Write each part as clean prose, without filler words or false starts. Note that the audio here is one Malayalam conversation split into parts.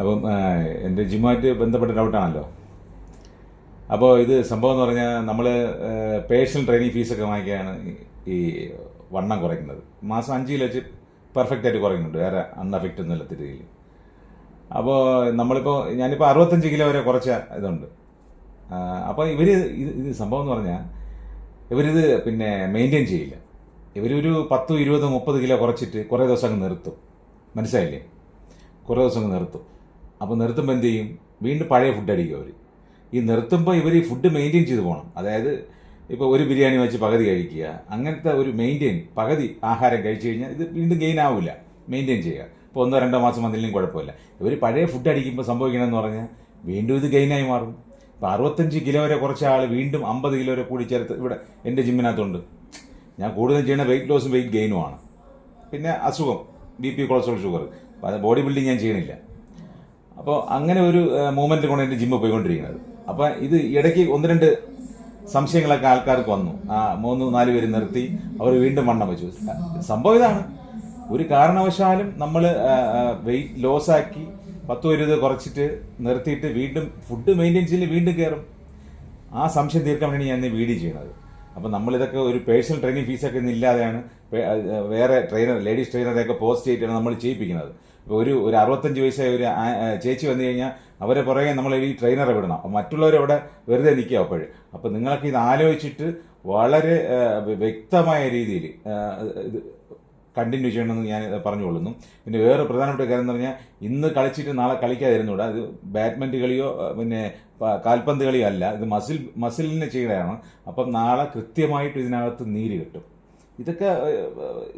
അപ്പം എൻ്റെ ജിമ്മുമായിട്ട് ബന്ധപ്പെട്ട ഡൗട്ടാണല്ലോ. അപ്പോൾ ഇത് സംഭവം എന്ന് പറഞ്ഞാൽ നമ്മൾ പേഴ്സണൽ ട്രെയിനിങ് ഫീസൊക്കെ വാങ്ങിക്കുകയാണ് ഈ വണ്ണം കുറയ്ക്കുന്നത്. മാസം 5 കിലോ വെച്ച് പെർഫെക്റ്റ് ആയിട്ട് കുറയ്ക്കുന്നുണ്ട്, വേറെ അൺഅഫക്റ്റ് ഒന്നും ഇല്ലാത്ത രീതിയിൽ. അപ്പോൾ ഞാനിപ്പോൾ 65 കിലോ വരെ കുറച്ച ഇതുണ്ട്. അപ്പോൾ ഇത് സംഭവം എന്ന് പറഞ്ഞാൽ ഇവരിത് മെയിൻറ്റെയിൻ ചെയ്യില്ല. ഇവരൊരു 10, 20, 30 കിലോ കുറച്ചിട്ട് കുറേ ദിവസം അങ്ങ് നിർത്തും. മനസ്സിലായില്ലേ? കുറേ ദിവസം അങ്ങ് നിർത്തും. അപ്പോൾ നിർത്തുമ്പോൾ എന്ത് ചെയ്യും? വീണ്ടും പഴയ ഫുഡ് അടിക്കും അവർ. ഈ നിർത്തുമ്പോൾ ഇവർ ഈ ഫുഡ് മെയിൻറ്റെയിൻ ചെയ്ത് പോകണം. അതായത് ഇപ്പോൾ ഒരു ബിരിയാണി വെച്ച് പകുതി കഴിക്കുക, അങ്ങനത്തെ ഒരു പകുതി ആഹാരം കഴിച്ചു കഴിഞ്ഞാൽ ഇത് വീണ്ടും ഗെയിൻ ആവില്ല. മെയിൻറ്റെയിൻ ചെയ്യുക. ഇപ്പോൾ 1-2 മാസം വന്നില്ലെങ്കിൽ കുഴപ്പമില്ല. ഇവർ പഴയ ഫുഡ് അടിക്കുമ്പോൾ സംഭവിക്കണമെന്ന് പറഞ്ഞാൽ വീണ്ടും ഇത് ഗെയിനായി മാറും. ഇപ്പോൾ 65 കിലോ വരെ കുറച്ച ആൾ വീണ്ടും 50 കിലോ വരെ കൂടി ചേർത്ത് ഇവിടെ എൻ്റെ ജിമ്മിനകത്തുണ്ട്. ഞാൻ കൂടുതലും ചെയ്യുന്ന വെയിറ്റ് ലോസും വെയിറ്റ് ഗെയിനുമാണ്. പിന്നെ അസുഖം, BP, കൊളസ്ട്രോൾ, ഷുഗർ. അപ്പോൾ അത് ബോഡി ബിൽഡിങ് ഞാൻ ചെയ്യണില്ല. അപ്പോൾ അങ്ങനെ ഒരു മൂവ്മെൻറ്റ് കൊണ്ട് എൻ്റെ ജിമ്മ് പോയിക്കൊണ്ടിരിക്കുന്നത്. അപ്പോൾ ഇത് ഇടയ്ക്ക് 1-2 സംശയങ്ങളൊക്കെ ആൾക്കാർക്ക് വന്നു. 3-4 പേര് നിർത്തി, അവർ വീണ്ടും വണ്ണം വെച്ചു. സംഭവം ഇതാണ്, ഒരു കാരണവശാലും നമ്മൾ വെയിറ്റ് ലോസാക്കി 10-20 കുറച്ചിട്ട് നിർത്തിയിട്ട് വീണ്ടും ഫുഡ് മെയിൻറ്റെയിൻ ചെയ്ത് വീണ്ടും കയറും. ആ സംശയം തീർക്കാൻ വേണ്ടി ഞാൻ വീഡിയോ ചെയ്യുന്നത്. അപ്പോൾ നമ്മളിതൊക്കെ ഒരു പേഴ്സണൽ ട്രെയിനിങ് ഫീസൊക്കെ ഒന്നും ഇല്ലാതെയാണ് വേറെ ലേഡീസ് ട്രെയിനറെയൊക്കെ പോസ്റ്റ് ചെയ്തിട്ടാണ് നമ്മൾ ചെയ്യിപ്പിക്കുന്നത്. ഇപ്പോൾ ഒരു 65 വയസ്സായ ഒരു ചേച്ചി വന്നു കഴിഞ്ഞാൽ അവരെ പുറകെ നമ്മൾ ഈ ട്രെയിനറെ വിടണം. മറ്റുള്ളവരവിടെ വെറുതെ നിൽക്കുക അപ്പോഴും. അപ്പോൾ നിങ്ങളൊക്കെ ഇത് ആലോചിച്ചിട്ട് വളരെ വ്യക്തമായ രീതിയിൽ ഇത് കണ്ടിന്യൂ ചെയ്യണമെന്ന് ഞാൻ പറഞ്ഞുകൊള്ളുന്നു. പിന്നെ വേറെ പ്രധാനപ്പെട്ട കാര്യം എന്ന് പറഞ്ഞാൽ, ഇന്ന് കളിച്ചിട്ട് നാളെ കളിക്കാതിരുന്നൂടാ. ഇത് ബാഡ്മിൻ്റൺ കളിയോ കാൽപന്ത് കളിയോ അല്ല, ഇത് മസിലിനെ ചെയ്യുകയാണ്. അപ്പം നാളെ കൃത്യമായിട്ട് ഇതിനകത്ത് നീര് കിട്ടും.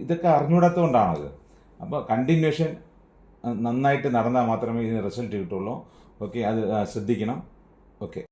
ഇതൊക്കെ അറിഞ്ഞുകൂടാത്തതുകൊണ്ടാണത്. അപ്പോൾ കണ്ടിന്യൂഷൻ നന്നായിട്ട് നടന്നാൽ മാത്രമേ ഇതിന് റിസൾട്ട് കിട്ടുള്ളൂ. ഓക്കെ, അത് ശ്രദ്ധിക്കണം. ഓക്കെ.